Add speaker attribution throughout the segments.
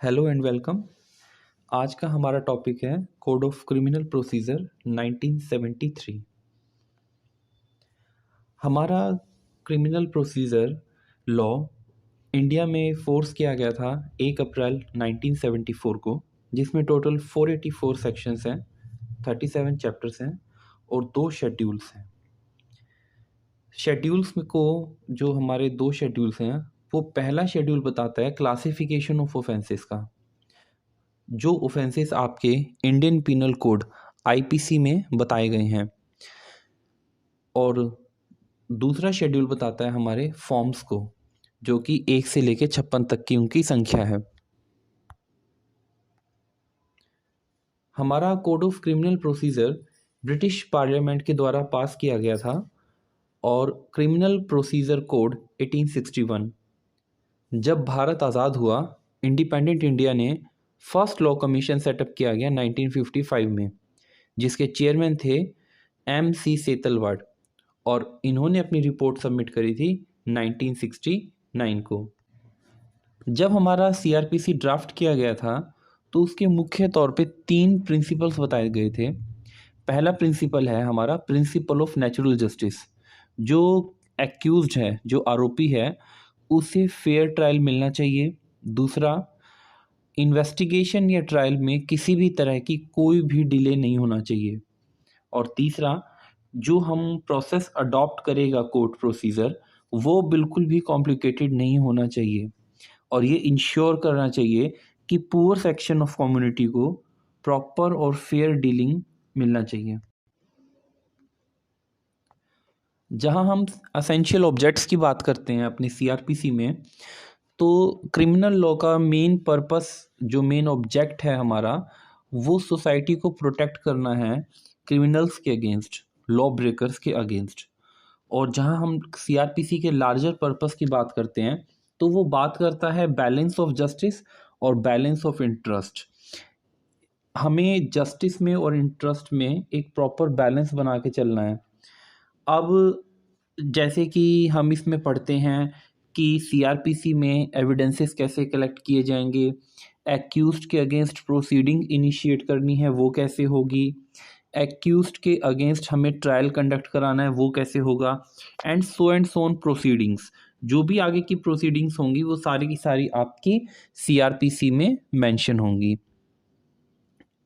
Speaker 1: Hello and welcome. आज का हमारा टॉपिक है कोड ऑफ क्रिमिनल प्रोसीजर 1973। हमारा क्रिमिनल प्रोसीजर लॉ इंडिया में फोर्स किया गया था 1 अप्रैल 1974 को, जिसमें टोटल 484 सेक्शंस हैं, 37 चैप्टर्स हैं और 2 शेड्यूल्स हैं। शेड्यूल्स को जो हमारे 2 शेड्यूल्स हैं, वो पहला शेड्यूल बताता है क्लासिफिकेशन ऑफ ऑफेंसेस का, जो ऑफेंसेस आपके इंडियन पीनल कोड आईपीसी में बताए गए हैं, और दूसरा शेड्यूल बताता है हमारे फॉर्म्स को, जो कि 1 से लेकर 56 तक की उनकी संख्या है। हमारा code of criminal procedure British parliament के द्वारा पास किया गया था, और क्रिमिनल प्रोसीजर कोड 1861। जब भारत आज़ाद हुआ, इंडिपेंडेंट इंडिया ने फर्स्ट लॉ कमीशन सेटअप किया गया 1955 में, जिसके चेयरमैन थे MC सेतलवाड, और इन्होंने अपनी रिपोर्ट सबमिट करी थी 1969 को। जब हमारा CRPC ड्राफ्ट किया गया था, तो उसके मुख्य तौर पे 3 प्रिंसिपल्स बताए गए थे। पहला प्रिंसिपल है हमारा प्रिंसिपल ऑफ नेचुरल जस्टिस। जो एक्यूज्ड है, जो आरोपी है, उसे फेयर ट्रायल मिलना चाहिए। दूसरा, इन्वेस्टिगेशन या ट्रायल में किसी भी तरह की कोई भी डिले नहीं होना चाहिए। और तीसरा, जो हम प्रोसेस अडॉप्ट करेगा कोर्ट प्रोसीजर, वो बिल्कुल भी कॉम्प्लिकेटेड नहीं होना चाहिए, और ये इंश्योर करना चाहिए कि पुअर सेक्शन ऑफ कम्युनिटी को प्रॉपर और फेयर डीलिंग मिलना चाहिए। जहां हम असेंशियल ऑब्जेक्ट्स की बात करते हैं अपनी CRPC में, तो क्रिमिनल लॉ का मेन पर्पस, जो मेन ऑब्जेक्ट है हमारा, वो सोसाइटी को प्रोटेक्ट करना है क्रिमिनल्स के अगेंस्ट, लॉ ब्रेकर्स के अगेंस्ट। और जहां हम CRPC के लार्जर पर्पस की बात करते हैं, तो वो बात करता है बैलेंस ऑफ जस्टिस और बैलेंस ऑफ इंटरेस्ट। हमें जस्टिस में और इंटरेस्ट में एक प्रॉपर बैलेंस बना के चलना है। अब जैसे कि हम इसमें पढ़ते हैं कि CRPC में एविडेंसेस कैसे कलेक्ट किए जाएंगे, एक्यूज्ड के अगेंस्ट प्रोसीडिंग इनिशिएट करनी है वो कैसे होगी, एक्यूज्ड के अगेंस्ट हमें ट्रायल कंडक्ट कराना है वो कैसे होगा, एंड सो ऑन प्रोसीडिंग्स। जो भी आगे की प्रोसीडिंग्स होंगी वो सारी की सारी आपकी CRPC में मेंशन होंगी।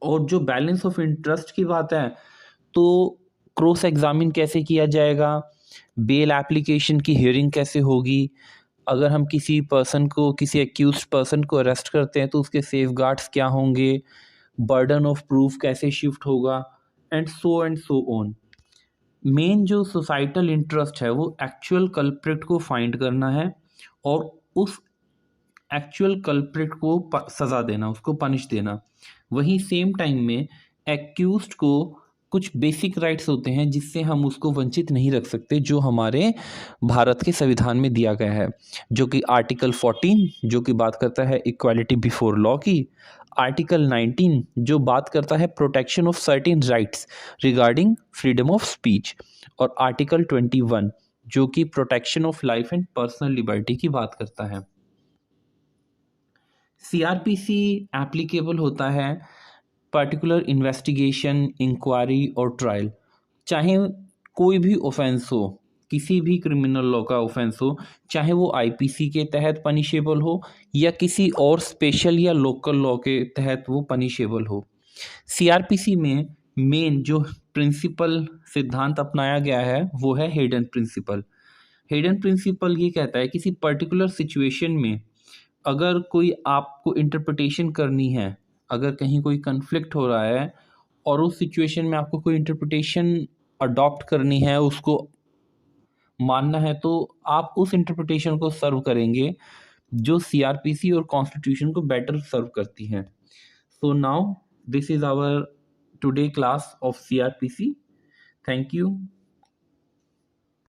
Speaker 1: और जो बैलेंस ऑफ इंटरेस्ट की बात है, तो क्रॉस एग्जामिन कैसे किया जाएगा, बेल एप्लीकेशन की हियरिंग कैसे होगी, अगर हम किसी पर्सन को, किसी एक्यूज्ड पर्सन को अरेस्ट करते हैं तो उसके सेफगार्ड्स क्या होंगे, बर्डन ऑफ प्रूफ कैसे शिफ्ट होगा, एंड सो ऑन। मेन जो सोसाइटल इंटरेस्ट है वो एक्चुअल कल्प्रिट को फाइंड करना है, और उस एक्चुअल कल्प्रिट को सज़ा देना, उसको पनिश देना। वहीं सेम टाइम में एक्यूज्ड को कुछ बेसिक राइट्स होते हैं जिससे हम उसको वंचित नहीं रख सकते, जो हमारे भारत के संविधान में दिया गया है, जो कि आर्टिकल 14 जो कि बात करता है इक्वालिटी बिफोर लॉ की, आर्टिकल 19 जो बात करता है protection of certain rights regarding freedom of speech, और आर्टिकल 21 जो कि protection of life and personal liberty की बात करता है। CRPC एप्लीकेबल होता है पर्टिकुलर इन्वेस्टिगेशन, इंक्वायरी और ट्रायल। चाहे कोई भी ऑफेंस हो, किसी भी क्रिमिनल लॉ का ऑफेंस हो, चाहे वो IPC के तहत पनिशेबल हो या किसी और स्पेशल या लोकल लॉ के तहत वो पनिशेबल हो। CRPC में मेन जो प्रिंसिपल सिद्धांत अपनाया गया है वो है हेडन प्रिंसिपल। हेडन प्रिंसिपल ये कहता है किसी पर्टिकुलर सिचुएशन में अगर कोई आपको इंटरप्रिटेशन करनी है, अगर कहीं कोई कन्फ्लिक्ट हो रहा है और उस सिचुएशन में आपको कोई इंटरप्रिटेशन अडॉप्ट करनी है, उसको मानना है, तो आप उस इंटरप्रिटेशन को सर्व करेंगे जो CRPC और कॉन्स्टिट्यूशन को बेटर सर्व करती है। So now this is our today class of CRPC। Thank you.